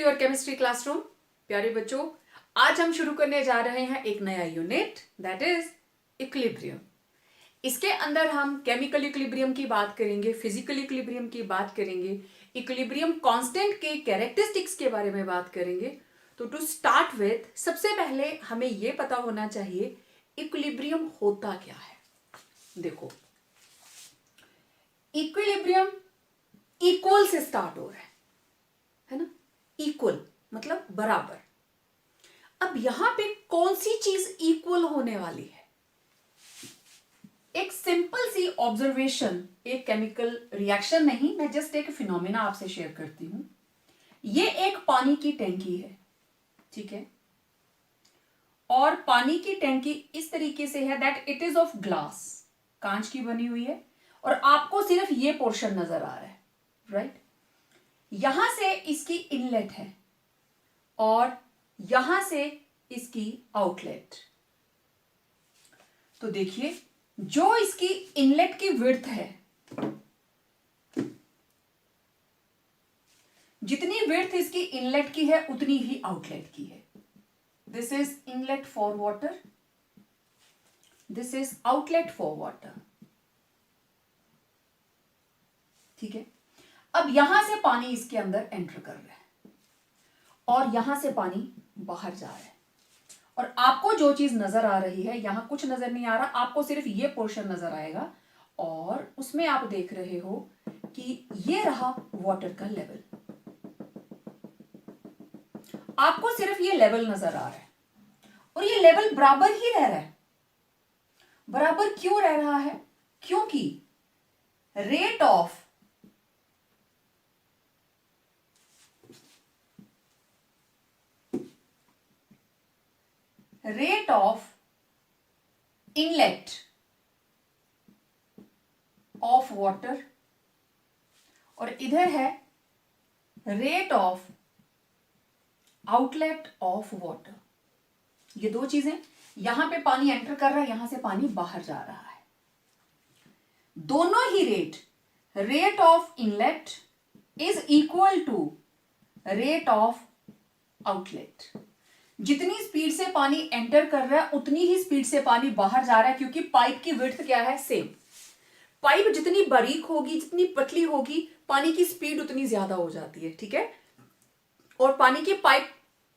Your chemistry classroom. प्यारे बच्चों, आज हम शुरू करने जा रहे हैं एक नया यूनिट, दैट इज इक्विलिब्रियम। इसके अंदर हम केमिकल इक्विलिब्रियम की बात करेंगे, फिजिकल इक्विलिब्रियम की बात करेंगे, इक्विलिब्रियम कांस्टेंट के कैरेक्टरिस्टिक्स के बारे में बात करेंगे। तो टू स्टार्ट विथ, सबसे पहले हमें यह पता होना चाहिए इक्विलिब्रियम होता क्या है। देखो, इक्विलिब्रियम इक्वल से स्टार्ट हो रहा है ना। इक्वल मतलब बराबर। अब यहां पे कौन सी चीज इक्वल होने वाली है? एक सिंपल सी ऑब्जर्वेशन, एक केमिकल रिएक्शन नहीं, मैं जस्ट एक फिनोमेना आपसे शेयर करती हूं। ये एक पानी की टैंकी है, ठीक है, और पानी की टैंकी इस तरीके से है that it is of glass, कांच की बनी हुई है, और आपको सिर्फ ये पोर्शन नजर आ रहा है, राइट। यहां से इसकी इनलेट है और यहां से इसकी आउटलेट। तो देखिए, जो इसकी इनलेट की विड्थ है, जितनी विड्थ इसकी इनलेट की है उतनी ही आउटलेट की है। This is inlet for water, this is outlet for water, ठीक है। अब यहां से पानी इसके अंदर एंटर कर रहा है और यहां से पानी बाहर जा रहा है, और आपको जो चीज नजर आ रही है, यहां कुछ नजर नहीं आ रहा, आपको सिर्फ ये पोर्शन नजर आएगा, और उसमें आप देख रहे हो कि ये रहा वाटर का लेवल। आपको सिर्फ ये लेवल नजर आ रहा है, और ये लेवल बराबर ही रह रहा है। बराबर क्यों रह रहा है? क्योंकि rate of inlet of water और इधर है rate of outlet of water. ये दो चीजें, यहां पे पानी एंटर कर रहा है, यहां से पानी बाहर जा रहा है। दोनों ही rate of inlet is equal to rate of outlet. जितनी स्पीड से पानी एंटर कर रहा है उतनी ही स्पीड से पानी बाहर जा रहा है, क्योंकि पाइप की विड्थ क्या है? सेम। पाइप जितनी बारीक होगी, जितनी पतली होगी, पानी की स्पीड उतनी ज्यादा हो जाती है, ठीक है। और पानी की पाइप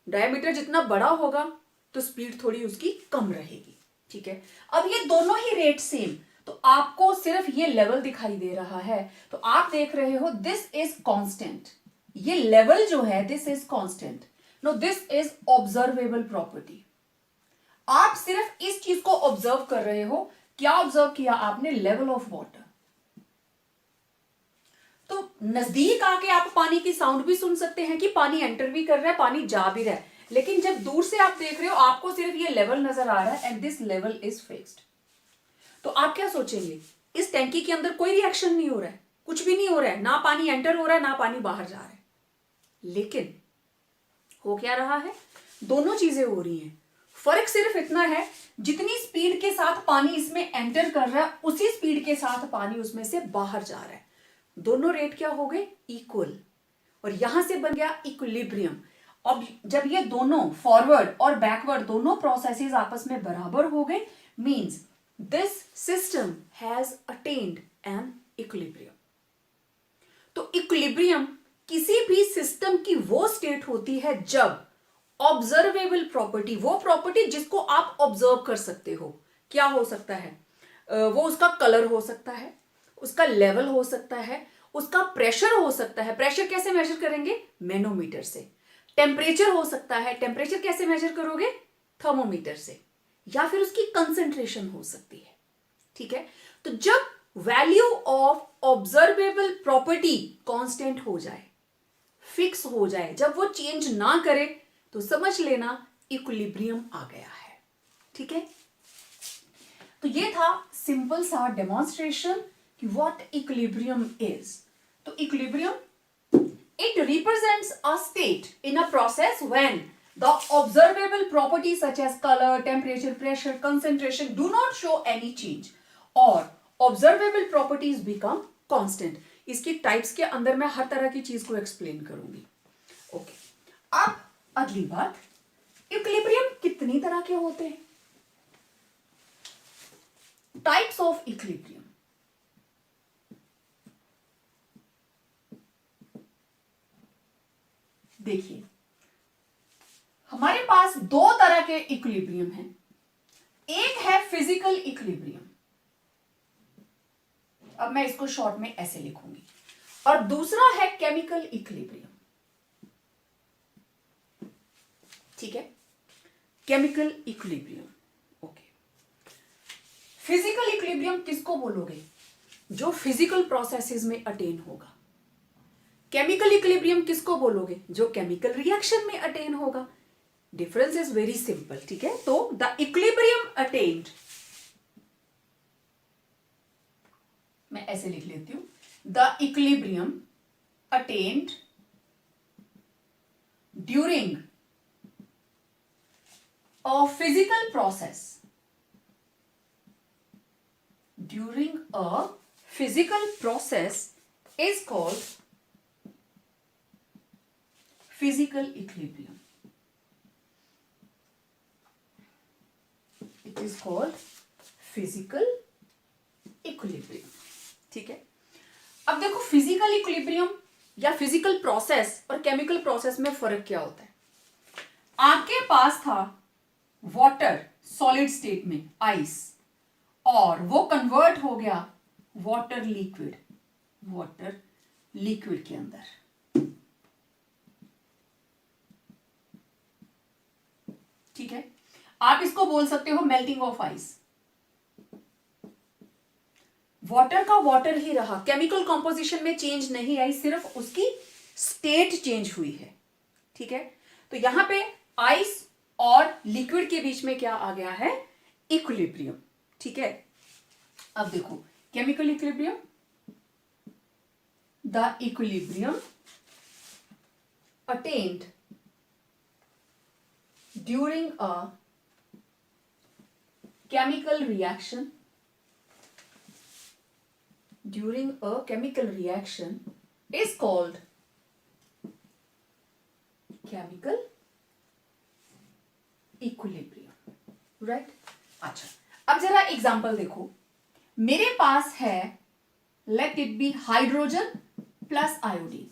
डायमीटर जितना बड़ा होगा तो स्पीड थोड़ी उसकी कम रहेगी, ठीक है। अब ये दोनों ही रेट सेम, तो आपको सिर्फ ये लेवल दिखाई दे रहा है, तो आप देख रहे हो दिस इज कांस्टेंट। ये लेवल जो है this is constant. No, this is observable property. आप सिर्फ इस चीज को ऑब्जर्व कर रहे हो। क्या ऑब्जर्व किया आपने? Level of water. तो नजदीक आके आप पानी की साउंड भी सुन सकते हैं कि पानी एंटर भी कर रहा है, पानी जा भी रहा है, लेकिन जब दूर से आप देख रहे हो आपको सिर्फ ये लेवल नजर आ रहा है, and this level is fixed. तो आप क्या सोचेंगे? इस टैंकी के अंदर कोई रिएक्शन नहीं हो रहा है, कुछ भी नहीं हो रहा है, ना पानी एंटर हो रहा है ना पानी बाहर जा रहा है। लेकिन हो क्या रहा है? दोनों चीजें हो रही हैं। फर्क सिर्फ इतना है, जितनी स्पीड के साथ पानी इसमें एंटर कर रहा है उसी स्पीड के साथ पानी उसमें से बाहर जा रहा है। दोनों रेट क्या हो गए? इक्वल। और यहां से बन गया इक्विलिब्रियम। अब जब ये दोनों फॉरवर्ड और बैकवर्ड दोनों प्रोसेसेस आपस में बराबर हो गए, means this system has attend an equilibrium. तो इक्विलिब्रियम किसी भी सिस्टम की वो स्टेट होती है जब ऑब्जर्वेबल प्रॉपर्टी, वो प्रॉपर्टी जिसको आप ऑब्जर्व कर सकते हो, क्या हो सकता है? वो उसका कलर हो सकता है, उसका लेवल हो सकता है, उसका प्रेशर हो सकता है। प्रेशर कैसे मेजर करेंगे? मैनोमीटर से। टेम्परेचर हो सकता है, टेम्परेचर कैसे मेजर करोगे? थर्मोमीटर से। या फिर उसकी कंसंट्रेशन हो सकती है, ठीक है। तो जब value of observable property constant हो जाए, फिक्स हो जाए, जब वो चेंज ना करे, तो समझ लेना इक्विलिब्रियम आ गया है, ठीक है। तो ये था सिंपल सा डेमोन्स्ट्रेशन कि व्हाट इक्विलिब्रियम इज। तो equilibrium, it represents a state in a process when the observable properties such as color, temperature, pressure, concentration do not show any change or observable properties become constant. इसकी types के अंदर मैं हर तरह की चीज को explain करूंगी। ओके, अब अगली बात, इक्विलिब्रियम कितनी तरह के होते हैं? Types of equilibrium. देखिए, हमारे पास दो तरह के इक्विलिब्रियम हैं। एक है फिजिकल इक्विलिब्रियम, अब मैं इसको शॉर्ट में ऐसे लिखूंगी, और दूसरा है केमिकल इक्विलिब्रियम। ठीक है, chemical equilibrium. Okay, physical equilibrium किसको बोलोगे? जो फिजिकल प्रोसेसेस में अटेन होगा। केमिकल इक्विलिब्रियम किसको बोलोगे? जो केमिकल रिएक्शन में अटेन होगा। Difference is very simple. ठीक है, तो द इक्विलिब्रियम अटेन्ड, मैं ऐसे लिख लेती हूं, the equilibrium attend during a physical process, during a physical process is called physical equilibrium. It is called physical equilibrium. ठीक है, अब देखो फिजिकल इक्विलिब्रियम या फिजिकल प्रोसेस और केमिकल प्रोसेस में फर्क क्या होता है? आपके पास था वाटर सॉलिड स्टेट में, आइस, और वो कन्वर्ट हो गया वाटर लिक्विड के अंदर। ठीक है, आप इसको बोल सकते हो मेल्टिंग ऑफ आइस। वाटर का वाटर ही रहा, केमिकल कॉम्पोजिशन में चेंज नहीं आई, सिर्फ उसकी स्टेट चेंज हुई है। ठीक है, तो यहां पे आइस और लिक्विड के बीच में क्या आ गया है? इक्विलिब्रियम। ठीक है, अब देखो chemical equilibrium, the equilibrium attend during a chemical reaction, is called chemical equilibrium. Right, अच्छा, अब जरा एग्जांपल देखो, मेरे पास है, let it be hydrogen plus iodine,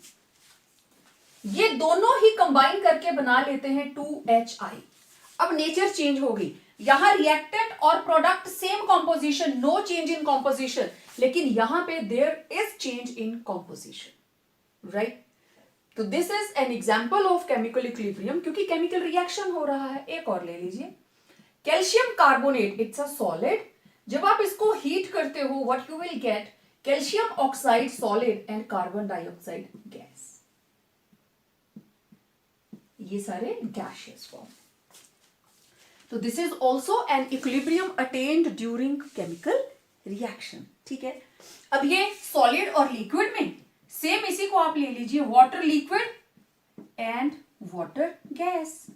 ये दोनों ही कंबाइन करके बना लेते हैं 2HI। अब नेचर चेंज हो गई, यहां रिएक्टेंट और product same composition, no change in composition, लेकिन यहां पे there is change in composition. Right, तो this is an example of chemical equilibrium, क्योंकि केमिकल रिएक्शन हो रहा है। एक और ले लीजिए, calcium carbonate, it's a solid, जब आप इसको हीट करते हो what you will get, calcium oxide solid and carbon dioxide gas. ये सारे गैसियस फॉर्म। तो this is also an equilibrium attend during chemical reaction. ठीक है, अब ये सॉलिड और लिक्विड में सेम, इसी को आप ले लीजिए, water liquid and water gas,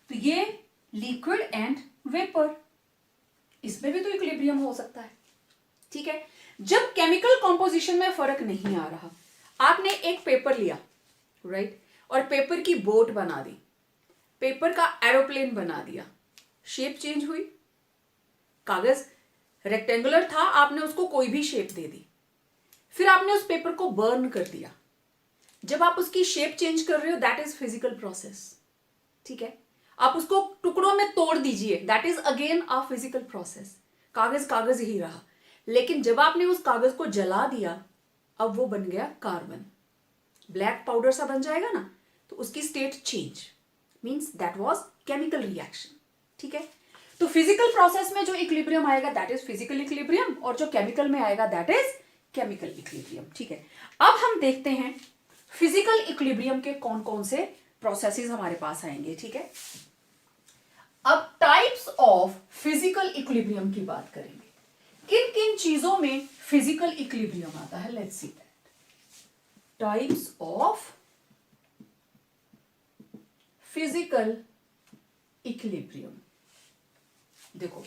तो ये लिक्विड एंड वेपर, इसमें भी तो इक्विलिब्रियम हो सकता है। ठीक है, जब केमिकल कॉम्पोजिशन में फर्क नहीं आ रहा, आपने एक पेपर लिया, राइट, और पेपर की बोट बना दी, पेपर का एरोप्लेन बना दिया, शेप चेंज हुई, कागज रेक्टेंगुलर था, आपने उसको कोई भी शेप दे दी, फिर आपने उस पेपर को बर्न कर दिया, जब आप उसकी शेप चेंज कर रहे हो, दैट इज फिजिकल प्रोसेस। ठीक है, आप उसको टुकड़ों में तोड़ दीजिए, that is again a physical process. कागज कागज ही रहा, लेकिन जब आपने उस कागज को जला दिया, अब वो बन गया कार्बन, ब्लैक पाउडर सा बन जाएगा ना, तो उसकी state change, means that was chemical reaction. ठीक है, तो फिजिकल प्रोसेस में जो इक्विलिब्रियम आएगा दैट इज फिजिकल इक्विलिब्रियम, और जो केमिकल में आएगा दैट इज केमिकल इक्विलिब्रियम। ठीक है, अब हम देखते हैं फिजिकल इक्विलिब्रियम के कौन कौन से प्रोसेसेस हमारे पास आएंगे। ठीक है, अब टाइप्स ऑफ फिजिकल इक्विलिब्रियम की बात करेंगे, किन किन चीजों में फिजिकल इक्विलिब्रियम आता है। Let's see that, types of physical equilibrium. देखो,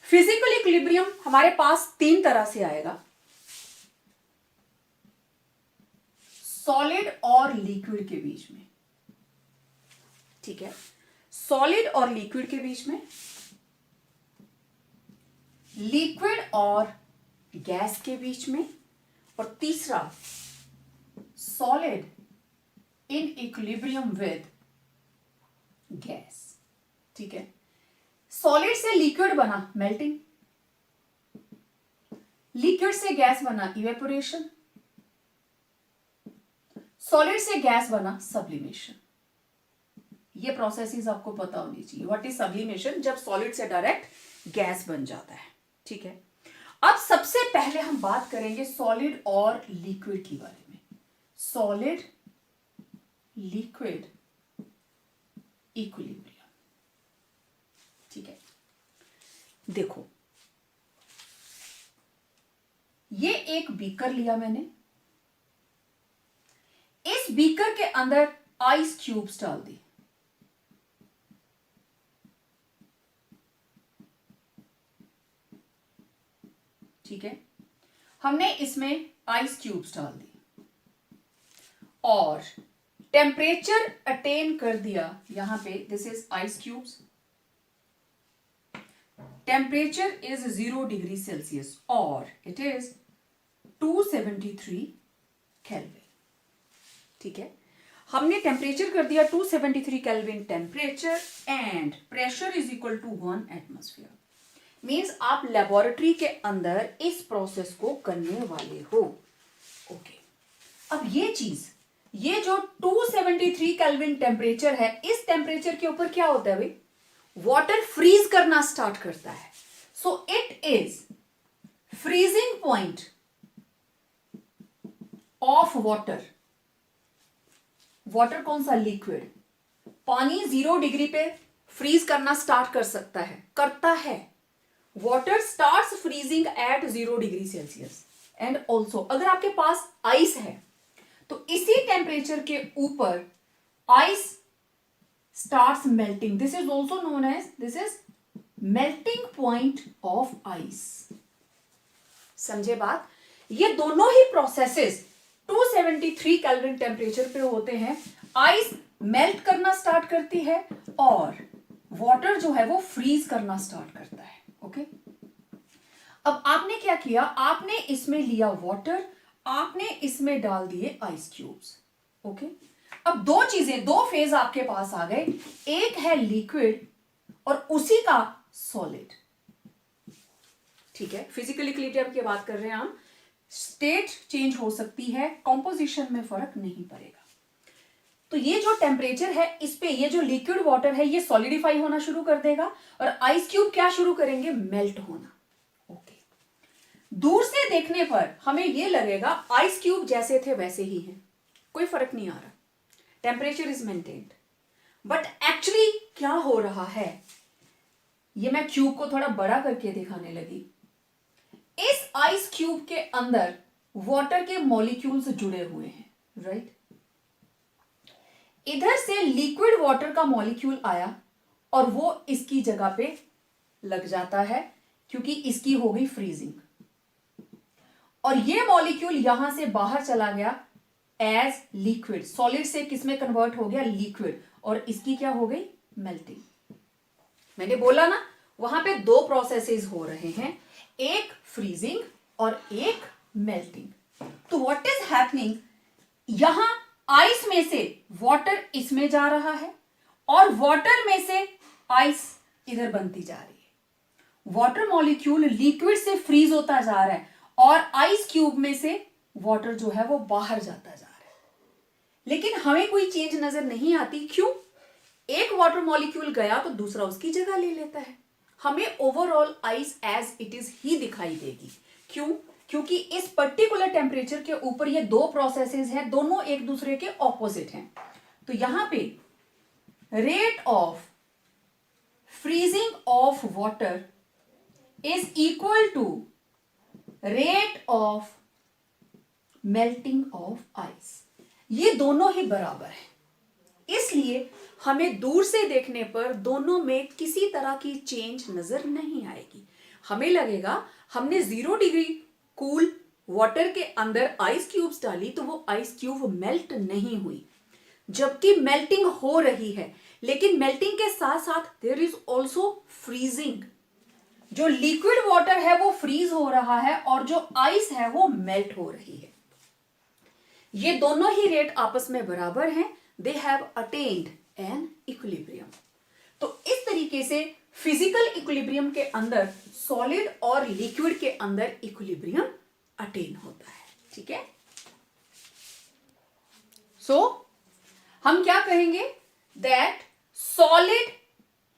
फिजिकल इक्विलिब्रियम हमारे पास तीन तरह से आएगा, सॉलिड और लिक्विड के बीच में। ठीक है, सॉलिड और लिक्विड के बीच में, लिक्विड और गैस के बीच में, और तीसरा solid in equilibrium with gas. ठीक है, सॉलिड से लिक्विड बना मेल्टिंग, लिक्विड से गैस बना इवेपोरेशन, सॉलिड से गैस बना सब्लिमेशन। ये प्रोसेसेस आपको पता होनी चाहिए। What is sublimation? जब सॉलिड से डायरेक्ट गैस बन जाता है। ठीक है, अब सबसे पहले हम बात करेंगे सॉलिड और लिक्विड के बारे में। Solid liquid equilibrium. ठीक है, देखो ये एक बीकर लिया मैंने, इस बीकर के अंदर आइस क्यूब्स डाल दी। ठीक है, हमने इसमें आइस क्यूब्स डाल दी और टेम्परेचर अटेन कर दिया। यहां पे this is ice cubes, temperature is 0 degree Celsius और इट इज 273 केल्विन। ठीक है, हमने टेम्परेचर कर दिया 273 kelvin temperature and pressure is equal to 1 atmosphere. Means आप लेबोरेटरी के अंदर इस प्रोसेस को करने वाले हो। ओके, अब ये चीज, ये जो 273 केल्विन टेम्परेचर है, इस टेम्परेचर के ऊपर क्या होता है भाई? वाटर फ्रीज करना स्टार्ट करता है। So it is freezing point of water. Water कौन सा? लिक्विड। पानी 0 डिग्री पे फ्रीज करना स्टार्ट कर सकता है, करता है। Water starts freezing at 0 degree Celsius and also अगर आपके पास आइस है तो इसी टेम्परेचर के ऊपर ice starts melting. This is also known as, this is melting point of ice. समझे बात? ये दोनों ही प्रोसेसेस 273 केल्विन टेम्परेचर पे होते हैं। आइस मेल्ट करना स्टार्ट करती है और वाटर जो है वो फ्रीज करना स्टार्ट करता है। ओके, अब आपने क्या किया? आपने इसमें लिया वाटर, आपने इसमें डाल दिए आइस क्यूब्स। ओके, अब दो चीजें, दो फेज आपके पास आ गए। एक है लिक्विड और उसी का सॉलिड। ठीक है, फिजिकल इक्विलिब्रियम की बात कर रहे हैं हम। स्टेट चेंज हो सकती है, कॉम्पोजिशन में फर्क नहीं पड़ेगा। तो ये जो टेम्परेचर है, इस पे ये जो लिक्विड वाटर है ये सॉलिडिफाई होना शुरू कर देगा और आइस क्यूब क्या शुरू करेंगे? मेल्ट होना। ओके, दूर से देखने पर हमें ये लगेगा आइस क्यूब जैसे थे वैसे ही हैं, कोई फर्क नहीं आ रहा, temperature is maintained. But actually क्या हो रहा है, ये मैं क्यूब को थोड़ा बड़ा करके दिखाने लगी। इस आइस क्यूब के अंदर वाटर के मॉलिक्यूल्स जुड़े हुए हैं, राइट? इधर से लिक्विड वाटर का मॉलिक्यूल आया और वो इसकी जगह पे लग जाता है क्योंकि इसकी हो गई फ्रीजिंग, और ये मॉलिक्यूल यहां से बाहर चला गया एज लिक्विड। सॉलिड से किसमें कन्वर्ट हो गया? लिक्विड, और इसकी क्या हो गई? मेल्टिंग। मैंने बोला ना, वहां पे दो प्रोसेसेस हो रहे हैं, एक फ्रीजिंग और एक मेल्टिंग। तो व्हाट इज हैपनिंग, यहां आइस में से वाटर इसमें जा रहा है और वाटर में से आइस इधर बनती जा रही है। वाटर मॉलिक्यूल लिक्विड से फ्रीज होता जा रहा है और आइस क्यूब में से वाटर जो है वो बाहर जाता जा रहा है, लेकिन हमें कोई चेंज नजर नहीं आती। क्यों? एक वाटर मॉलिक्यूल गया तो दूसरा उसकी जगह ले लेता है। हमें overall ice as it is ही दिखाई देगी। क्यों? क्योंकि इस पर्टिकुलर टेम्परेचर के ऊपर ये दो प्रोसेसेस हैं, दोनों एक दूसरे के ऑपोजिट हैं। तो यहां पे rate of freezing of water is equal to rate of melting of ice. ये दोनों ही बराबर है, इसलिए हमें दूर से देखने पर दोनों में किसी तरह की चेंज नजर नहीं आएगी। हमें लगेगा हमने 0 डिग्री कूल वाटर के अंदर आइस क्यूब्स डाली तो वो आइस क्यूब मेल्ट नहीं हुई, जबकि मेल्टिंग हो रही है, लेकिन मेल्टिंग के साथ साथ देयर इज ऑल्सो फ्रीजिंग। जो लिक्विड वाटर है वो फ्रीज हो रहा है और जो आइस है वो मेल्ट हो रही है। ये दोनों ही रेट आपस में बराबर हैं। They have attend an equilibrium. तो इस तरीके से फिजिकल इक्विलिब्रियम के अंदर सॉलिड और लिक्विड के अंदर इक्विलिब्रियम अटेन होता है। ठीक है, सो हम क्या कहेंगे that solid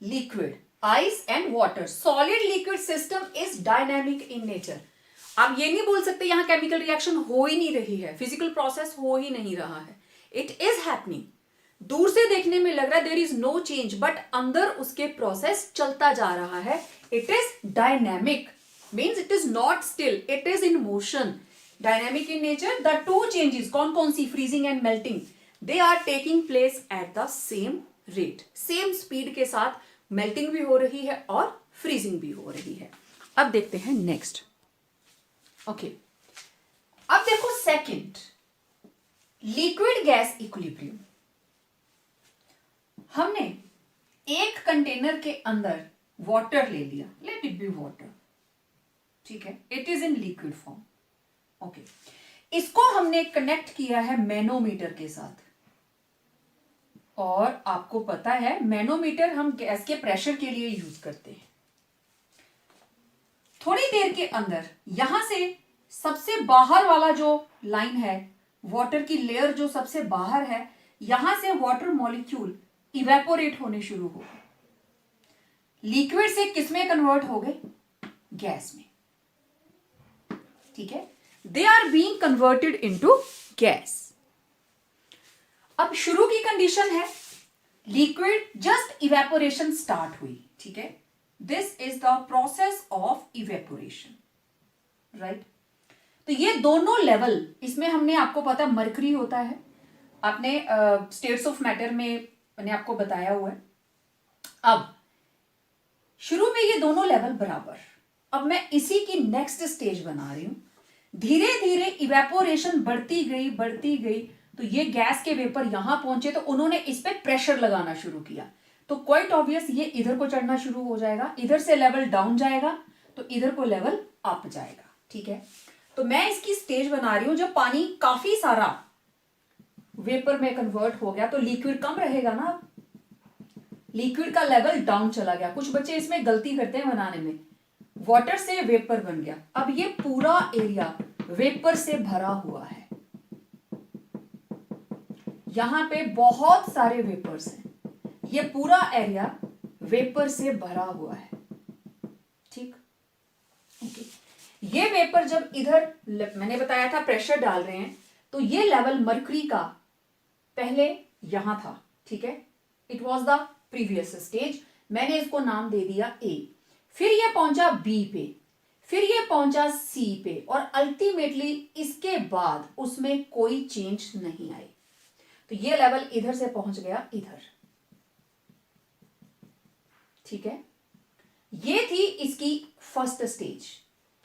liquid ice and water, solid liquid system is dynamic in nature. आप ये नहीं बोल सकते यहां केमिकल रिएक्शन हो ही नहीं रही है, फिजिकल प्रोसेस हो ही नहीं रहा है। It is happening. दूर से देखने में लग रहा है there is no change, but अंदर उसके प्रोसेस चलता जा रहा है। It is dynamic, means it is not still, it is in motion. Dynamic in nature, the two changes कौन कौन सी, freezing and melting, they are taking place at the same rate, same speed के साथ melting भी हो रही है और फ्रीजिंग भी हो रही है। अब देखते हैं नेक्स्ट। ओके, अब देखो सेकंड, लिक्विड गैस इक्विलिब्रियम। हमने एक कंटेनर के अंदर वाटर ले लिया, लेट इट बी वाटर, ठीक है, it is in liquid form. Okay, इसको हमने कनेक्ट किया है मैनोमीटर के साथ, और आपको पता है मैनोमीटर हम गैस के प्रेशर के लिए यूज करते हैं। थोड़ी देर के अंदर यहां से सबसे बाहर वाला जो लाइन है, वाटर की लेयर जो सबसे बाहर है, यहां से वाटर मॉलिक्यूल इवेपोरेट होने शुरू हो गए, लिक्विड से किस में कन्वर्ट हो गए, गैस में। ठीक है, they are being converted into gas. अब शुरू की कंडीशन है लिक्विड जस्ट इवेपोरेशन स्टार्ट हुई, ठीक है, this is the process of evaporation, right. तो ये दोनों लेवल, इसमें हमने आपको पता मरकरी होता है, आपने स्टेट्स ऑफ मैटर में मैंने आपको बताया हुआ है। अब शुरू में ये दोनों लेवल बराबर, अब मैं इसी की नेक्स्ट स्टेज बना रही हूं। धीरे धीरे इवेपोरेशन बढ़ती गई, तो ये गैस के वेपर यहां पहुंचे तो उन्होंने इस पे प्रेशर लगाना शुरू किया, तो क्वाइट ऑब्वियस ये इधर को चढ़ना शुरू हो जाएगा, इधर से लेवल डाउन जाएगा तो इधर को लेवल अप जाएगा। ठीक है, तो मैं इसकी स्टेज बना रही हूं जब पानी काफी सारा वेपर में कन्वर्ट हो गया तो लिक्विड कम रहेगा ना, लिक्विड का लेवल डाउन चला गया। कुछ बच्चे इसमें गलती करते हैं बनाने में, वाटर से वेपर बन गया, अब ये पूरा एरिया वेपर से भरा हुआ है, यहां पे बहुत सारे वेपर्स हैं, ये पूरा एरिया वेपर से भरा हुआ है। ठीक, ओके, ये वेपर जब इधर मैंने बताया था प्रेशर डाल रहे हैं, तो ये लेवल मरकरी का पहले यहां था, ठीक है, it was the previous stage, मैंने इसको नाम दे दिया ए, फिर ये पहुंचा बी पे, फिर ये पहुंचा सी पे, और अल्टीमेटली इसके बाद उसमें कोई चेंज नहीं आई, तो ये लेवल इधर से पहुंच गया इधर। ठीक है, ये थी इसकी फर्स्ट स्टेज,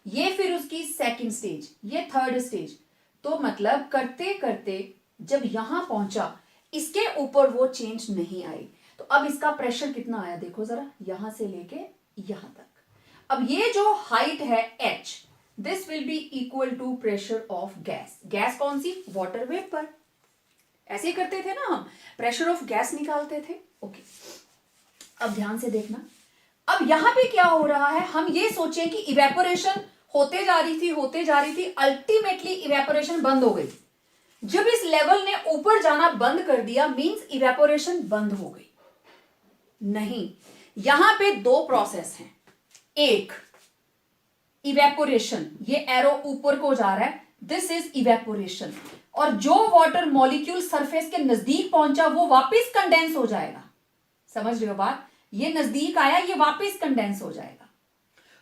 ये फिर उसकी सेकंड स्टेज, ये थर्ड स्टेज। तो मतलब करते करते जब यहां पहुंचा, इसके ऊपर वो चेंज नहीं आई, तो अब इसका प्रेशर कितना आया देखो जरा, यहां से लेके यहां तक। अब ये जो हाइट है h, this will be equal to pressure of gas. Gas कौन सी, वाटर वेपर, ऐसे ही करते थे ना हम, प्रेशर ऑफ गैस निकालते थे। ओके, अब ध्यान से देखना, अब यहां पे क्या हो रहा है, हम ये सोचें कि इवेपोरेशन होते जा रही थी, अल्टीमेटली इवेपोरेशन बंद हो गई। जब इस लेवल ने ऊपर जाना बंद कर दिया, मींस इवेपोरेशन बंद हो गई। नहीं, यहां पे दो प्रोसेस हैं, एक इवेपोरेशन, ये एरो ऊपर को जा रहा है, दिस इज इवेपोरेशन, और जो वाटर मॉलिक्यूल सरफेस के नजदीक पहुंचा वो वापस कंडेंस हो जाएगा। समझ रहे हो बात, ये नजदीक आया, ये वापस कंडेंस हो जाएगा।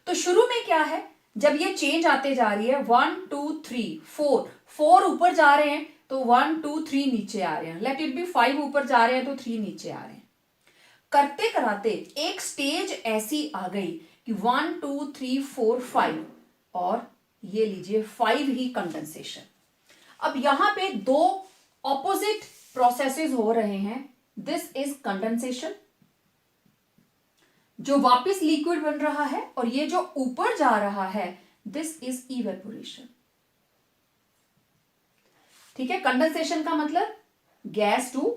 तो शुरू में क्या है, जब ये चेंज आते जा रही है, 1 2 3 4 ऊपर जा रहे हैं तो 1 2 3 नीचे आ रहे हैं, लेट इट बी 5 ऊपर जा रहे हैं तो 3 नीचे आ रहे हैं। करते कराते एक स्टेज ऐसी आ गई कि 1 2 3 4 5, और ये लीजिए 5 ही कंडेंसेशन। अब यहां पे दो ऑपोजिट प्रोसेसेस हो रहे हैं, दिस इज कंडेंसेशन, जो वापस लिक्विड बन रहा है, और ये जो ऊपर जा रहा है दिस इज इवेपोरेशन। ठीक है, कंडेंसेशन का मतलब गैस टू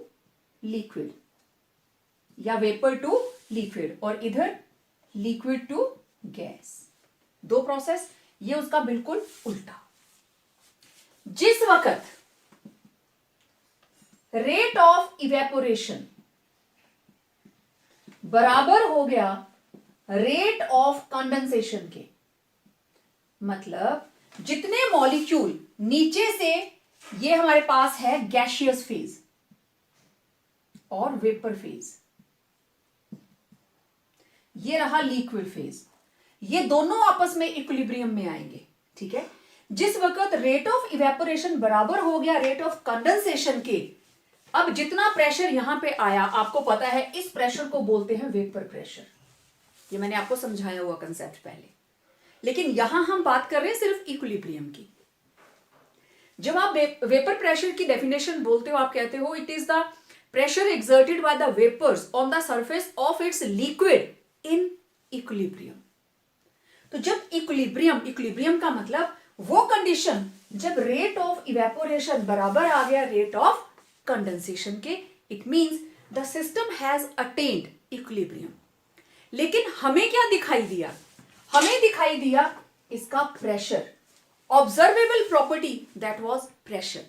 लिक्विड या वेपर टू लिक्विड, और इधर लिक्विड टू गैस, दो प्रोसेस, ये उसका बिल्कुल उल्टा। जिस वक्त रेट ऑफ इवेपोरेशन बराबर हो गया रेट ऑफ कंडेंसेशन के, मतलब जितने मॉलिक्यूल नीचे से, ये हमारे पास है गैसियस फेज और वेपर फेज, ये रहा लिक्विड फेज, ये दोनों आपस में इक्विलिब्रियम में आएंगे। ठीक है, जिस वक्त रेट ऑफ इवेपोरेशन बराबर हो गया रेट ऑफ कंडेंसेशन के, अब जितना प्रेशर यहां पे आया, आपको पता है इस प्रेशर को बोलते हैं वेपर प्रेशर, ये मैंने आपको समझाया हुआ कंसेप्ट पहले, लेकिन यहां हम बात कर रहे हैं सिर्फ इक्विलिब्रियम की। जब आप वेपर प्रेशर की डेफिनेशन बोलते हो, आप कहते हो it is the pressure exerted by the vapours on the surface of its liquid in equilibrium. तो जब इक्विलिब्रियम का मतलब वो कंडीशन जब रेट ऑफ इवेपोरेशन बराबर आ गया रेट ऑफ कंडेंसेशन के, it means the system has attend equilibrium. लेकिन हमें क्या दिखाई दिया? हमें दिखाई दिया इसका pressure, observable property that was pressure.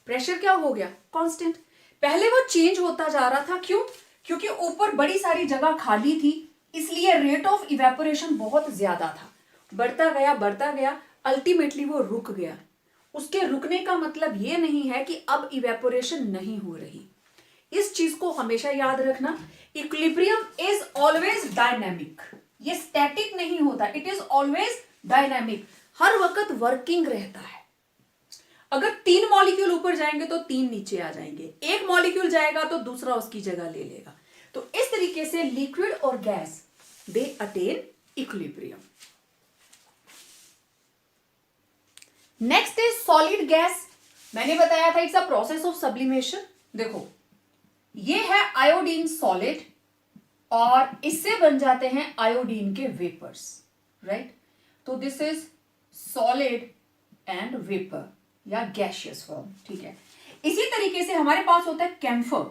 Pressure क्या हो गया? कांस्टेंट। पहले वो चेंज होता जा रहा था, क्यों? क्योंकि ऊपर बड़ी सारी जगह खाली थी, इसलिए रेट ऑफ इवेपोरेशन बहुत ज्यादा था, बढ़ता गया, अल्टीमेटली वो रुक गया। उसके रुकने का मतलब ये नहीं है कि अब इवेपोरेशन नहीं हो रही। इस चीज को हमेशा याद रखना, इक्विलिब्रियम इज ऑलवेज डायनेमिक, ये स्टैटिक नहीं होता, इट इज ऑलवेज डायनेमिक, हर वक्त वर्किंग रहता है। अगर 3 मॉलिक्यूल ऊपर जाएंगे तो 3 नीचे आ जाएंगे, एक मॉलिक्यूल जाएगा तो दूसरा उसकी जगह ले लेगा। तो इस तरीके से लिक्विड और gas they attain equilibrium. Next is solid gas. मैंने बताया था it's a process of sublimation. देखो ये है आयोडीन सॉलिड और इससे बन जाते हैं आयोडीन के वेपर्स, राइट? तो this is solid and vapour या गैसियस फॉर्म, ठीक है। इसी तरीके से हमारे पास होता है कैम्फर,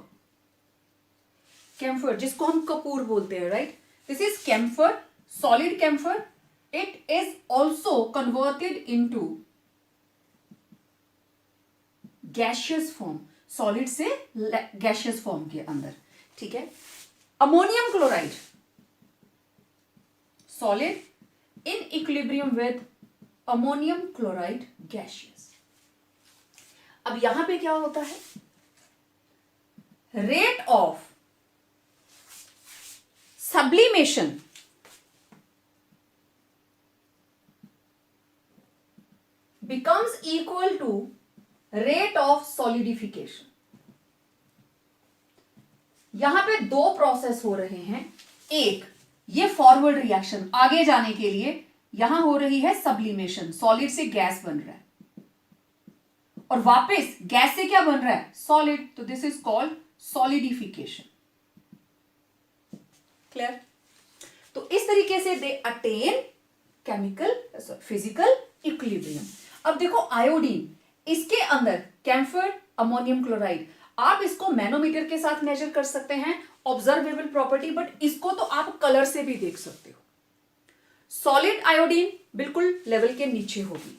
कैम्फर जिसको हम कपूर बोलते हैं, right? This is camphor, solid camphor. It is also converted into gaseous form, solid से गैसियस फॉर्म के अंदर, ठीक है। Ammonium chloride, solid in equilibrium with ammonium chloride gaseous. अब यहां पे क्या होता है? Rate of sublimation becomes equal to rate of solidification। यहां पे 2 प्रोसेस हो रहे हैं। एक, ये फॉरवर्ड रिएक्शन, आगे जाने के लिए यहां हो रही है सब्लिमेशन, सॉलिड से गैस बन रहा है और वापस गैस से क्या बन रहा है? सॉलिड। तो this is called solidification. Clear? तो इस तरीके से they attain chemical physical equilibrium. अब देखो आयोडीन, इसके अंदर कैम्फर, अमोनियम क्लोराइड, आप इसको मैनोमीटर के साथ मेजर कर सकते हैं, ऑब्जर्वेबल प्रॉपर्टी, बट इसको तो आप कलर से भी देख सकते हो। सॉलिड आयोडीन बिल्कुल लेवल के नीचे होगी,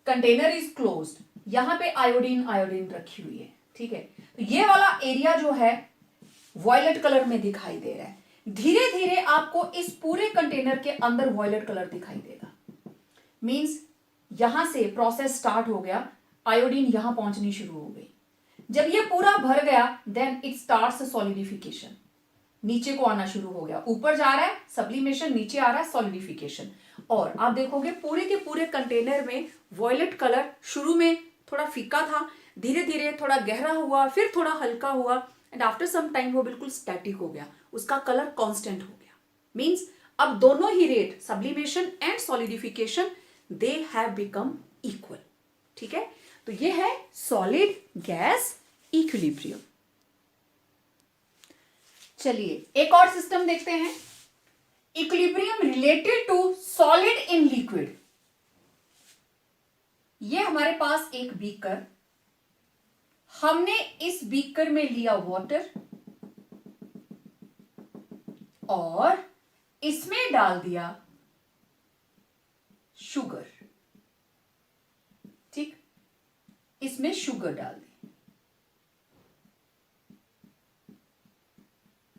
कंटेनर इज क्लोज्ड, यहां पे आयोडीन रखी हुई है, ठीक है। तो ये वाला एरिया जो है वॉयलेट कलर में दिखाई दे रहा है। धीरे धीरे आपको इस पूरे कंटेनर के अंदर वॉयलेट कलर दिखाई देगा। मींस यहां से प्रोसेस स्टार्ट हो गया, आयोडीन यहां पहुंचनी शुरू हो गई। जब ये पूरा भर गया देन इट स्टार्ट्स सॉलिडिफिकेशन, नीचे को आना शुरू हो गया, ऊपर जा रहा है सब्लिमेशन, नीचे आ रहा है सॉलिडिफिकेशन। और आप देखोगे पूरे के पूरे कंटेनर में वॉयलेट कलर शुरू में थोड़ा फीका था, धीरे धीरे थोड़ा गहरा हुआ, फिर थोड़ा हल्का हुआ, एंड आफ्टर सम टाइम वो बिल्कुल स्टैटिक हो गया, उसका कलर कांस्टेंट हो गया। मींस अब दोनों ही rate sublimation and solidification they have become equal, ठीक है। तो ये है सॉलिड गैस इक्विलिब्रियम। चलिए एक और सिस्टम देखते हैं, equilibrium related to solid in liquid. ये हमारे पास एक बीकर, हमने इस बीकर में लिया वाटर और इसमें डाल दिया शुगर। ठीक, इसमें शुगर डाल दी।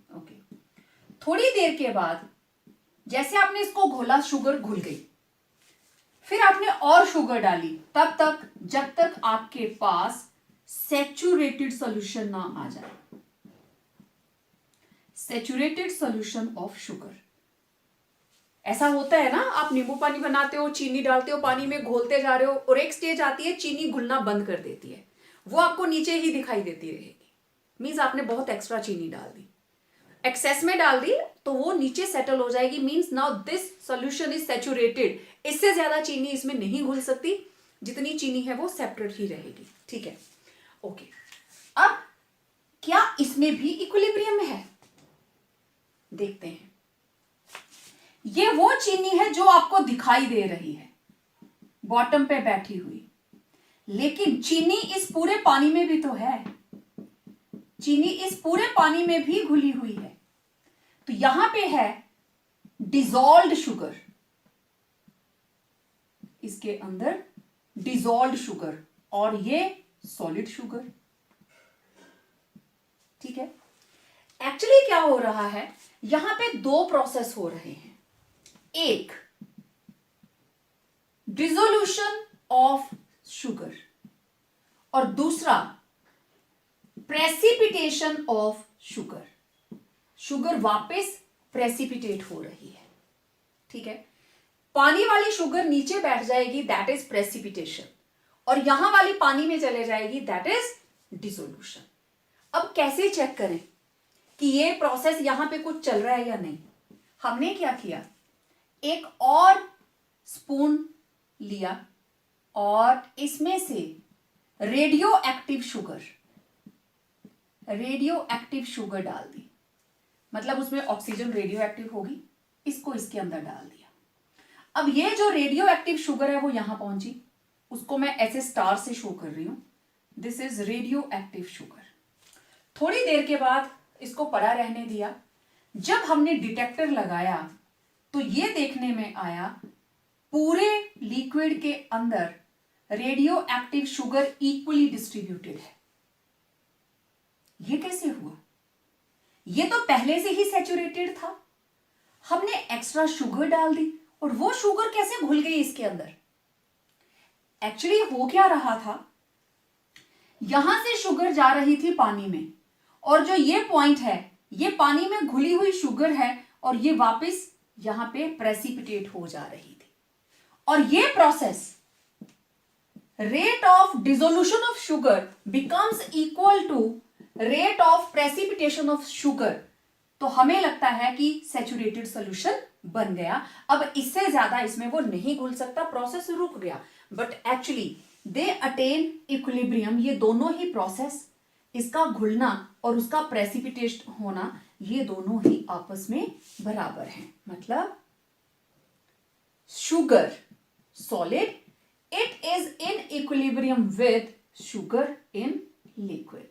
ओके, थोड़ी देर के बाद जैसे आपने इसको घोला, शुगर घुल गई, फिर आपने और शुगर डाली, तब तक जब तक आपके पास सैचुरेटेड सॉल्यूशन ना आ जाए, सैचुरेटेड सॉल्यूशन ऑफ शुगर। ऐसा होता है ना, आप नींबू पानी बनाते हो, चीनी डालते हो, पानी में घोलते जा रहे हो और एक स्टेज आती है चीनी घुलना बंद कर देती है, वो आपको नीचे ही दिखाई देती रहेगी। मीन्स आपने बहुत एक्स्ट्रा चीनी डाल दी, एक्सेस में डाल दी, तो वो नीचे सेटल हो जाएगी। Means now this solution is saturated, इससे ज्यादा चीनी इसमें नहीं घुल सकती, जितनी चीनी है वो सेपरेट ही रहेगी। ठीक है, ओके। अब क्या इसमें भी इक्विलिब्रियम है, देखते हैं। ये वो चीनी है जो आपको दिखाई दे रही है बॉटम पे बैठी हुई, लेकिन चीनी इस पूरे पानी में भी तो है, चीनी इस पूरे पानी में भी घुली हुई है। तो यहां पे है डिसॉल्व्ड शुगर, इसके अंदर डिसॉल्व्ड शुगर और ये सॉलिड शुगर। ठीक है, एक्चुअली क्या हो रहा है, यहां पे दो प्रोसेस हो रहे हैं, एक डिसोल्यूशन ऑफ शुगर और दूसरा प्रेसिपिटेशन ऑफ शुगर। शुगर वापस प्रेसिपिटेट हो रही है। ठीक है, पानी वाली शुगर नीचे बैठ जाएगी, दैट इज प्रेसिपिटेशन, और यहां वाली पानी में चले जाएगी, दैट इज डिसोल्यूशन। अब कैसे चेक करें कि ये प्रोसेस यहां पे कुछ चल रहा है या नहीं? हमने क्या किया, एक और स्पून लिया और इसमें से रेडियो एक्टिव शुगर डाल दी। मतलब उसमें ऑक्सीजन रेडियो एक्टिव होगी, इसको इसके अंदर डाल दिया। अब ये जो रेडियो एक्टिव शुगर है वो यहां पहुंची, उसको मैं ऐसे स्टार से शो कर रही हूं, this is radio active sugar. थोड़ी देर के बाद इसको पड़ा रहने दिया, जब हमने डिटेक्टर लगाया तो ये देखने में आया पूरे लिक्विड के अंदर radio active sugar equally distributed है। ये कैसे हुआ? ये तो पहले से ही सैचुरेटेड था, हमने एक्स्ट्रा शुगर डाल दी और वो शुगर कैसे घुल गई इसके अंदर? एक्चुअली हो क्या रहा था, यहां से शुगर जा रही थी पानी में, और जो ये पॉइंट है ये पानी में घुली हुई शुगर है, और ये वापस यहां पे प्रेसिपिटेट हो जा रही थी। और ये process, rate of dissolution of sugar becomes equal to rate of precipitation of sugar, तो हमें लगता है कि सैचुरेटेड सॉल्यूशन बन गया। अब इससे ज्यादा इसमें वो नहीं घुल सकता, प्रोसेस रुक गया। But actually they attain equilibrium, ये दोनों ही प्रोसेस, इसका घुलना और उसका प्रेसिपिटेट होना, ये दोनों ही आपस में बराबर हैं। मतलब sugar solid, it is in equilibrium with sugar in liquid,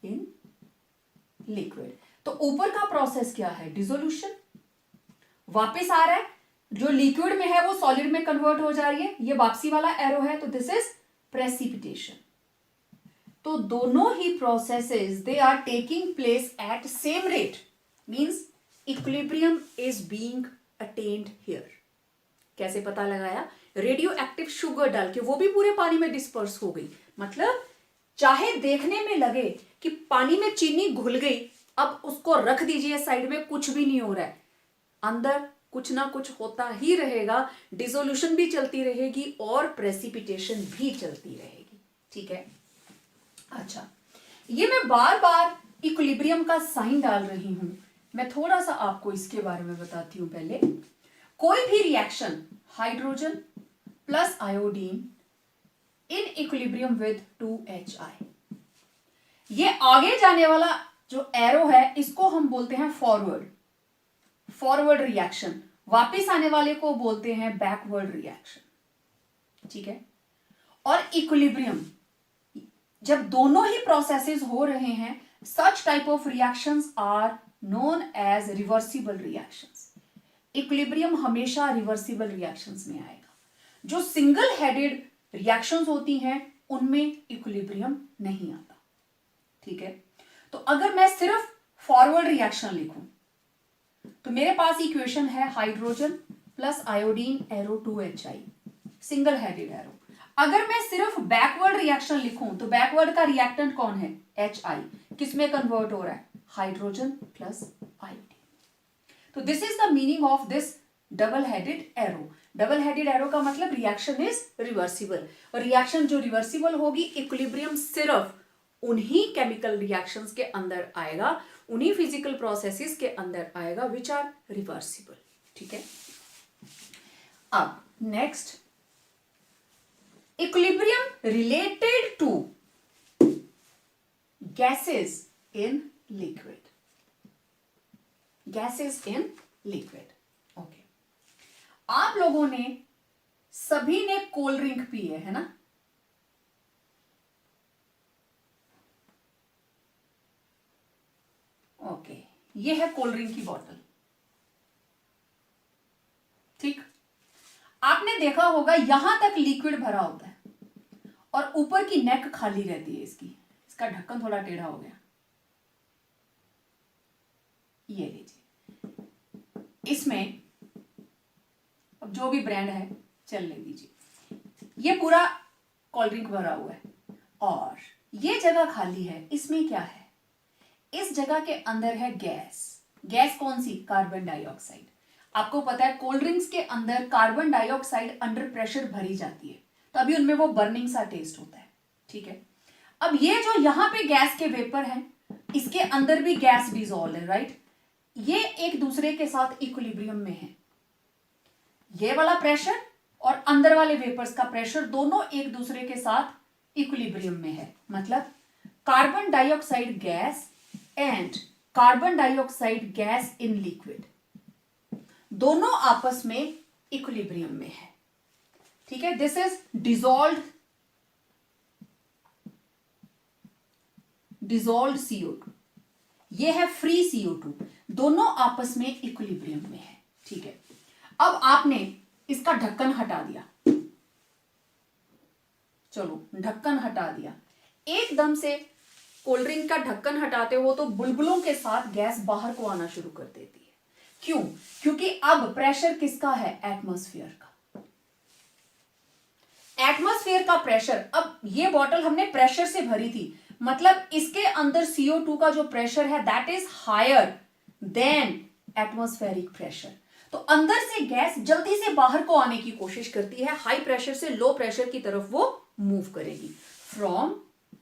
in liquid. तो ऊपर का प्रोसेस क्या है, डिसोल्यूशन, वापस आ रहा है, जो लिक्विड में है वो सॉलिड में कन्वर्ट हो जा रही है, ये वापसी वाला एरो है, तो दिस इज प्रेसिपिटेशन। तो दोनों ही processes they are taking place at same rate, means equilibrium is being attained here. कैसे पता लगाया? रेडियो एक्टिव शुगर डाल के, वो भी पूरे पानी में डिस्पर्स हो गई। मतलब चाहे देखने में लगे कि पानी में चीनी घुल गई, अब उसको रख दीजिए साइड में, कुछ भी नहीं हो रहा है, अंदर कुछ ना कुछ होता ही रहेगा, डिसोल्यूशन भी चलती रहेगी और प्रेसिपिटेशन भी चलती रहेगी। ठीक है, अच्छा, ये मैं बार बार इक्विलिब्रियम का साइन डाल रही हूं, मैं थोड़ा सा आपको इसके बारे में बताती हूं। पहले, कोई भी reaction hydrogen plus iodine in equilibrium with 2HI, ये आगे जाने वाला जो एरो है इसको हम बोलते हैं फॉरवर्ड रिएक्शन, वापिस आने वाले को बोलते हैं बैकवर्ड रिएक्शन। ठीक है, और इक्विलिब्रियम, जब दोनों ही प्रोसेसेस हो रहे हैं, such type of reactions are known as reversible reactions. Equilibrium हमेशा रिवर्सिबल रिएक्शंस में आएगा। जो सिंगल हेडेड रिएक्शंस होती हैं उनमें इक्विलिब्रियम नहीं आता। ठीक है, तो अगर मैं सिर्फ फॉरवर्ड रिएक्शन लिखूं तो मेरे पास इक्वेशन है hydrogen plus iodine arrow 2HI, single headed arrow. अगर मैं सिर्फ बैकवर्ड रिएक्शन लिखूं तो बैकवर्ड का रिएक्टेंट कौन है, HI, किसमें कन्वर्ट हो रहा है, हाइड्रोजन प्लस आयोडीन। तो this is the meaning of this double headed arrow. Double headed arrow का मतलब रिएक्शन इज रिवर्सिबल, और रिएक्शन जो रिवर्सिबल होगी, इक्विलिब्रियम सिर्फ उन्हीं केमिकल रिएक्शंस के अंदर आएगा, उन्हीं फिजिकल प्रोसेसेस के अंदर आएगा विच आर रिवर्सिबल। ठीक है, अब next, equilibrium related to gases in liquid, gases in liquid. Okay, आप लोगों ने सभी ने कोल्ड ड्रिंक पी है ना, ओके, ये है कोल्ड ड्रिंक की बोतल। ठीक, आपने देखा होगा यहां तक लिक्विड भरा होता है और ऊपर की नेक खाली रहती है इसकी, इसका ढक्कन थोड़ा टेढ़ा हो गया। ये लीजिए, इसमें अब जो भी ब्रांड है चलने दीजिए, ये पूरा कोल्ड ड्रिंक भरा हुआ है और ये जगह खाली है। इसमें क्या है, इस जगह के अंदर है गैस। गैस कौन सी, कार्बन डाइऑक्साइड। आपको पता है कोल्ड ड्रिंक्स के अंदर कार्बन डाइऑक्साइड अंडर प्रेशर भरी जाती है, तो अभी उनमें वो बर्निंग सा टेस्ट होता है। ठीक है, अब ये जो यहां पे गैस के वेपर हैं, इसके अंदर भी गैस डिसॉल्व है, राइट। ये एक दूसरे के साथ इक्विलिब्रियम में है। ये वाला प्रेशर और अंदर वाले वेपर्स का प्रेशर दोनों एक दूसरे के साथ इक्विलिब्रियम में है। मतलब carbon dioxide gas and carbon dioxide gas in liquid दोनों आपस में इक्विलिब्रियम में है। ठीक है, दिस इज डिसॉल्व्ड CO2, ये है फ्री CO2, दोनों आपस में इक्विलिब्रियम में है। ठीक है, अब आपने इसका ढक्कन हटा दिया, चलो ढक्कन हटा दिया, एकदम से कोल्ड ड्रिंक का ढक्कन हटाते हो तो बुलबुलों के साथ गैस बाहर को आना शुरू कर देती है। क्यों, क्योंकि अब प्रेशर किसका है, एटमॉस्फेयर का। एटमॉस्फेयर का प्रेशर, अब ये बॉटल हमने प्रेशर से भरी थी, मतलब इसके अंदर CO2 का जो प्रेशर है that is higher than atmospheric pressure. तो अंदर से गैस जल्दी से बाहर को आने की कोशिश करती है, हाई प्रेशर से लो प्रेशर की तरफ वो मूव करेगी, फ्रॉम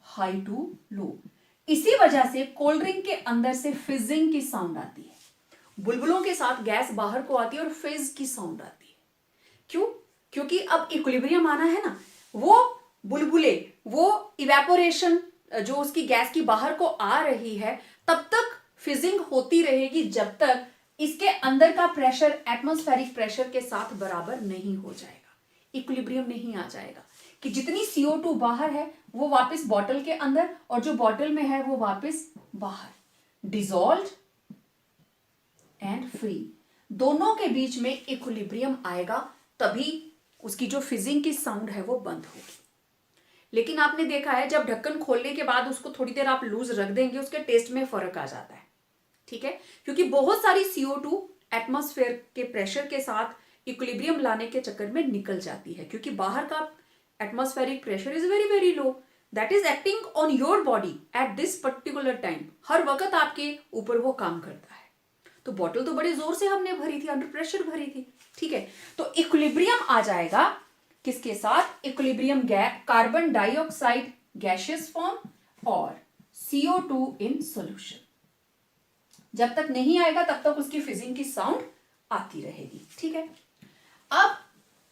हाई टू लो। इसी वजह से कोल्ड ड्रिंक के अंदर से फिजिंग की साउंड आती है, बुलबुलों के साथ गैस बाहर को आती है और फिज की साउंड आती है। क्यों, क्योंकि अब इक्विलिब्रियम आना है ना, वो बुलबुले, वो इवेपोरेशन जो उसकी गैस की बाहर को आ रही है, तब तक फिजिंग होती रहेगी जब तक इसके अंदर का प्रेशर एटमॉस्फेरिक प्रेशर के साथ बराबर नहीं हो जाएगा, इक्विलिब्रियम नहीं आ जाएगा कि जितनी CO2 बाहर है वो वापस बॉटल के अंदर और जो बॉटल में है वो वापस बाहर। डिसॉल्व्ड एंड फ्री दोनों के बीच में इक्विलिब्रियम आएगा, तभी उसकी जो फिजिंग की साउंड है वो बंद होगी। लेकिन आपने देखा है जब ढक्कन खोलने के बाद उसको थोड़ी देर आप लूज रख देंगे, उसके टेस्ट में फर्क आ जाता है। ठीक है, क्योंकि बहुत सारी CO2 एटमॉस्फेयर के प्रेशर के साथ इक्विलिब्रियम लाने के चक्कर में निकल जाती है, क्योंकि बाहर का atmospheric pressure is very very low, that is acting on your body at this particular time. हर वक्त आपके ऊपर वो काम करता है। तो बॉटल तो बड़े जोर से हमने भरी थी, अंडर प्रेशर भरी थी। ठीक है, तो इक्विलिब्रियम आ जाएगा किसके साथ, equilibrium carbon dioxide gaseous form और CO2 इन सॉल्यूशन। जब तक नहीं आएगा तब तक उसकी फिजिंग की साउंड आती रहेगी। ठीक है, अब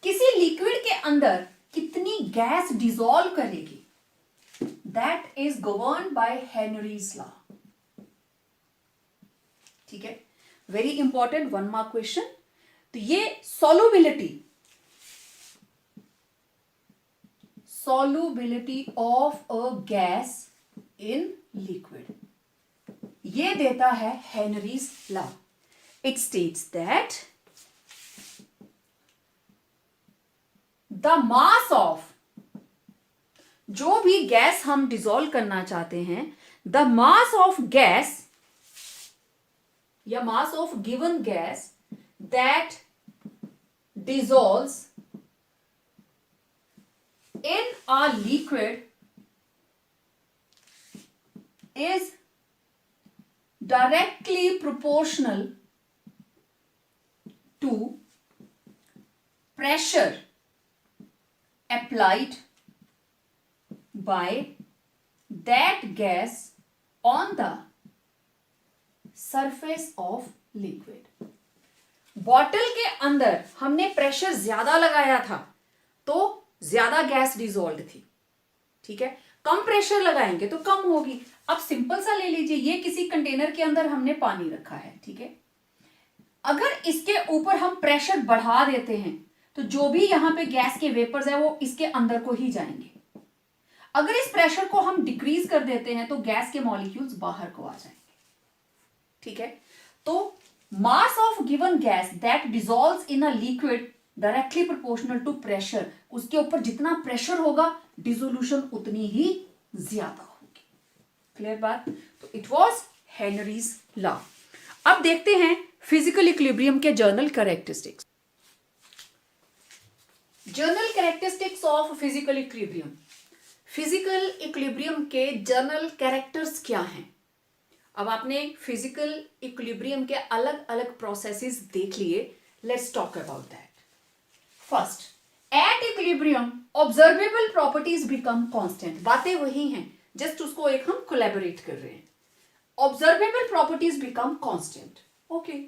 किसी लिक्विड के अंदर कितनी गैस डिसॉल्व करेगी that is governed bye Henry's law. ठीक है, वेरी इंपॉर्टेंट 1 मार्क क्वेश्चन। तो ये solubility of a gas in liquid, ये देता है Henry's law. It states that the mass of, जो भी गैस हम डिसॉल्व करना चाहते हैं, द मास ऑफ गैस या mass of given gas that dissolves in a liquid is directly proportional to pressure applied by that gas on the surface of liquid। Bottle के अंदर हमने प्रेशर ज्यादा लगाया था तो ज्यादा गैस डिसॉल्व थी। ठीक है, कम प्रेशर लगाएंगे तो कम होगी। अब सिंपल सा ले लीजिए, ये किसी कंटेनर के अंदर हमने पानी रखा है। ठीक है, अगर इसके ऊपर हम प्रेशर बढ़ा देते हैं तो जो भी यहां पे गैस के वेपर्स है वो इसके अंदर को ही जाएंगे। अगर इस प्रेशर को हम डिक्रीज कर देते हैं तो गैस के मॉलिक्यूल्स बाहर को आ जाएंगे। ठीक है, तो mass of given gas that dissolves in a liquid directly proportional to pressure, उसके ऊपर जितना प्रेशर होगा डिसोल्यूशन उतनी ही ज्यादा होगी। क्लियर बात? तो इट वाज हेनरीज लॉ। अब देखते हैं फिजिकल इक्विलिब्रियम के journal characteristics. Journal characteristics of physical equilibrium. Physical equilibrium के जर्नल कैरेक्टर्स क्या हैं? अब आपने फिजिकल इक्विलिब्रियम के अलग अलग प्रोसेसेस देख लिए। Let's talk about that. First, at equilibrium observable properties become constant. बातें वही हैं, जस्ट उसको एक हम कोलैबोरेट कर रहे हैं। Observable properties become constant. Okay,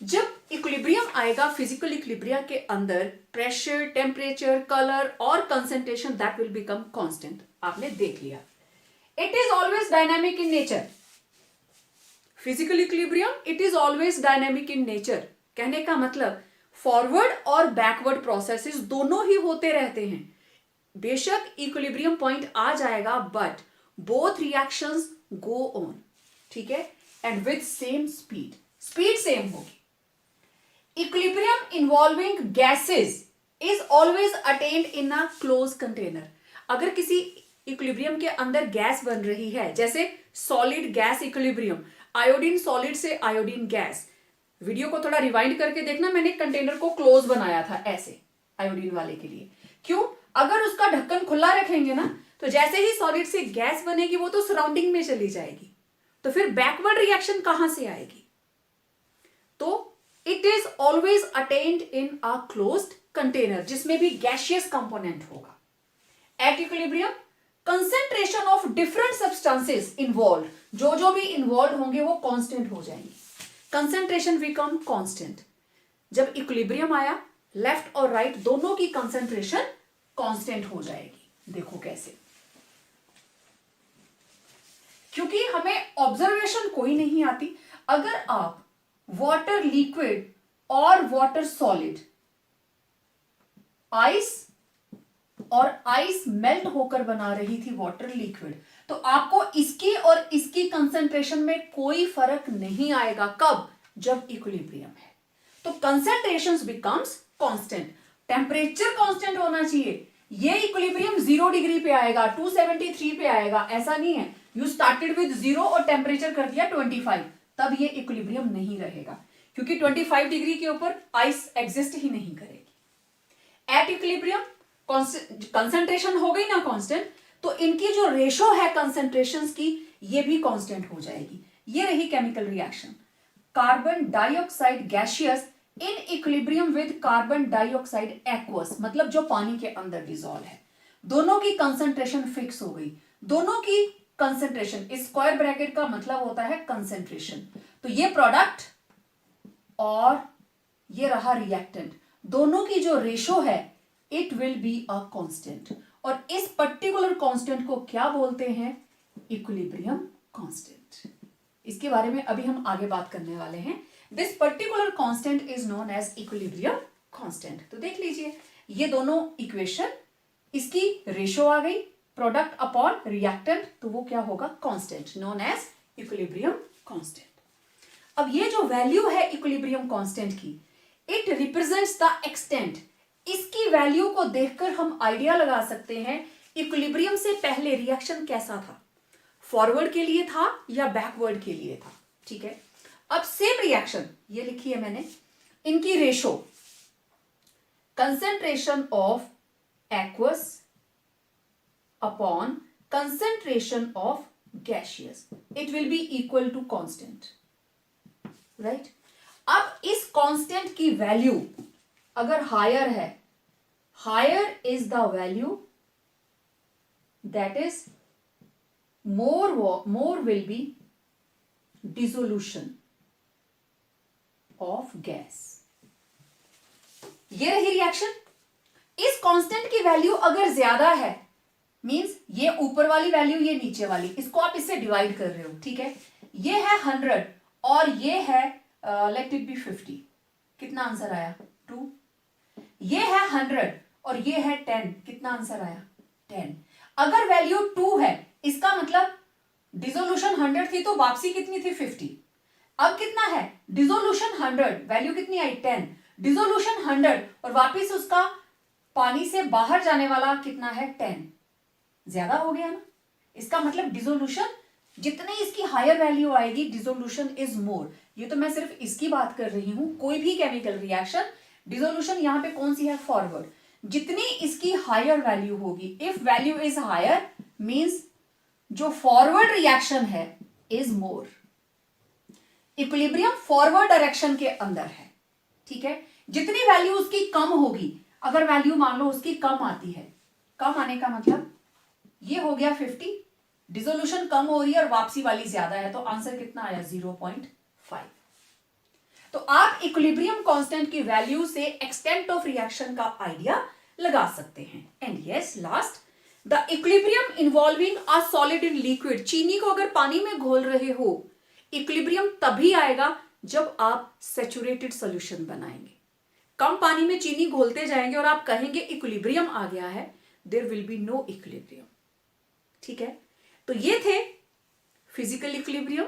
जब इक्विलिब्रियम आएगा फिजिकल इक्विलिब्रियम के अंदर, प्रेशर, टेम्परेचर, कलर और concentration that will become constant. आपने देख लिया। It is always dynamic in nature. Physical equilibrium it is always dynamic in nature. कहने का मतलब फॉरवर्ड और बैकवर्ड प्रोसेसेस दोनों ही होते रहते हैं। बेशक इक्विलिब्रियम पॉइंट आ जाएगा but both reactions go on. ठीक है, and with same speed, speed same होगी। Equilibrium involving gases is always attained in a closed container. अगर किसी इक्विलिब्रियम के अंदर गैस बन रही है, जैसे solid gas equilibrium, iodine solid से आयोडीन गैस, वीडियो को थोड़ा रिवाइंड करके देखना, मैंने कंटेनर को क्लोज बनाया था ऐसे आयोडीन वाले के लिए। क्यों? अगर उसका ढक्कन खुला रखेंगे ना तो जैसे ही सॉलिड से गैस बनेगी वो तो सराउंडिंग में चली जाएगी, तो फिर बैकवर्ड रिएक्शन कहां से आएगी? तो it is always attained in a closed container जिसमें भी गैसियस कंपोनेंट होगा। At equilibrium concentration of different substances involve, जो भी इन्वॉल्व होंगे वो कांस्टेंट हो जाएंगे। Concentration become constant. जब इक्विलिब्रियम आया, लेफ्ट और राइट दोनों की कंसेंट्रेशन कांस्टेंट हो जाएगी। देखो कैसे, क्योंकि हमें ऑब्जर्वेशन कोई नहीं आती। अगर आप वाटर लिक्विड और वाटर सॉलिड, आइस और आइस मेल्ट होकर बना रही थी वाटर लिक्विड, तो आपको इसकी और इसकी कंसेंट्रेशन में कोई फर्क नहीं आएगा। कब? जब इक्विलिब्रियम है। तो कंसेंट्रेशंस बिकम्स कांस्टेंट। टेम्परेचर कांस्टेंट होना चाहिए। ये इक्विलिब्रियम 0 डिग्री पे आएगा, 273 पे आएगा, ऐसा नहीं है। यू स्टार्टेड विद 0 और टेम्परेचर कर दिया 25, तब ये इक्विलिब्रियम नहीं रहेगा, क्योंकि 25 डिग्री के ऊपर आइस एग्जिस्ट ही नहीं करेगी। एट इक्विलिब्रियम कंसेंट्रेशन हो गई ना कांस्टेंट, तो इनकी जो रेशो है कंसेंट्रेशंस की, ये भी कांस्टेंट हो जाएगी। ये रही chemical reaction. Carbon dioxide gaseous in equilibrium with carbon dioxide aqueous, मतलब जो पानी के अंदर डिसॉल्व है। दोनों की कंसेंट्रेशन फिक्स हो गई। दोनों की कंसेंट्रेशन, इस स्क्वायर ब्रैकेट का मतलब होता है कंसेंट्रेशन। तो ये प्रोडक्ट और ये रहा रिएक्टेंट, दोनों की जो रेशो है it will be a constant. और इस पर्टिकुलर कांस्टेंट को क्या बोलते हैं? Equilibrium constant. इसके बारे में अभी हम आगे बात करने वाले हैं। This particular constant is known as equilibrium constant. तो देख लीजिए ये दोनों इक्वेशन, इसकी रेशो आ गई, प्रोडक्ट अपॉन रिएक्टेंट, तो वो क्या होगा? Constant, known as equilibrium constant. अब ये जो वैल्यू है इक्विलिब्रियम कांस्टेंट की, इट रिप्रेजेंट्स द एक्सटेंट। इसकी वैल्यू को देखकर हम आइडिया लगा सकते हैं इक्विलिब्रियम से पहले रिएक्शन कैसा था, फॉरवर्ड के लिए था या बैकवर्ड के लिए था। ठीक है, अब सेम रिएक्शन ये लिखी है मैंने, इनकी ratio concentration of aqueous upon concentration of gaseous, it will be equal to constant, right. अब इस कांस्टेंट की वैल्यू अगर हायर है, higher is the value that is more will be dissolution of gas। ये रही रिएक्शन। इस constant की value अगर ज्यादा है, मींस ये ऊपर वाली वैल्यू, ये नीचे वाली, इसको आप इससे डिवाइड कर रहे हो, ठीक है। ये है 100 और ये है लेट इट बी 50, कितना आंसर आया? 2। ये है 100 और ये है 10, कितना आंसर आया? 10। अगर वैल्यू 2 है, इसका मतलब डिसोल्यूशन 100 थी तो वापसी कितनी थी? 50। अब कितना है? डिसोल्यूशन 100, वैल्यू कितनी आई? 10। डिसोल्यूशन 100 और वापस उसका पानी से बाहर जाने वाला कितना है? 10। ज्यादा हो गया ना। इसका मतलब डिसोल्यूशन, जितनी इसकी हायर वैल्यू आएगी, डिसोल्यूशन इज मोर। ये तो मैं सिर्फ इसकी बात कर रही हूं, कोई भी केमिकल रिएक्शन, डिसोल्यूशन यहां पे कौन सी है? फॉरवर्ड। जितनी इसकी हायर वैल्यू होगी, if value is higher means जो फॉरवर्ड रिएक्शन है is more. Equilibrium forward direction के अंदर है, ठीक है। जितनी वैल्यू उसकी कम होगी, अगर वैल्यू मान लो उसकी कम आती है, कम आने का मतलब ये हो गया 50, डिसोल्यूशन कम हो रही है और वापसी वाली ज्यादा है, तो आंसर कितना आया? 0.5। तो आप इक्विलिब्रियम कांस्टेंट की वैल्यू से एक्सटेंट ऑफ रिएक्शन का आइडिया लगा सकते हैं। And yes, last, the equilibrium involving a solid in liquid. चीनी को अगर पानी में घोल रहे हो, इक्विलिब्रियम तभी आएगा जब आप सैचुरेटेड सॉल्यूशन बनाएंगे। कम पानी में चीनी घोलते जाएंगे और आप कहेंगे इक्विलिब्रियम आ गया है, there will be no equilibrium. ठीक है, तो ये थे physical equilibrium,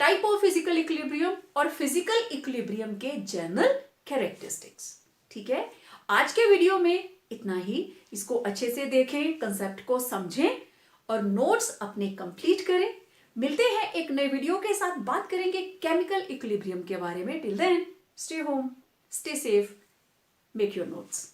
type of physical equilibrium और फिजिकल इक्विलिब्रियम के जनरल कैरेक्टरिस्टिक्स। ठीक है, आज के वीडियो में इतना ही। इसको अच्छे से देखें, कंसेप्ट को समझें और नोट्स अपने कंप्लीट करें। मिलते हैं एक नए वीडियो के साथ, बात करेंगे केमिकल इक्विलिब्रियम के बारे में। Till then, stay home, stay safe, make your notes.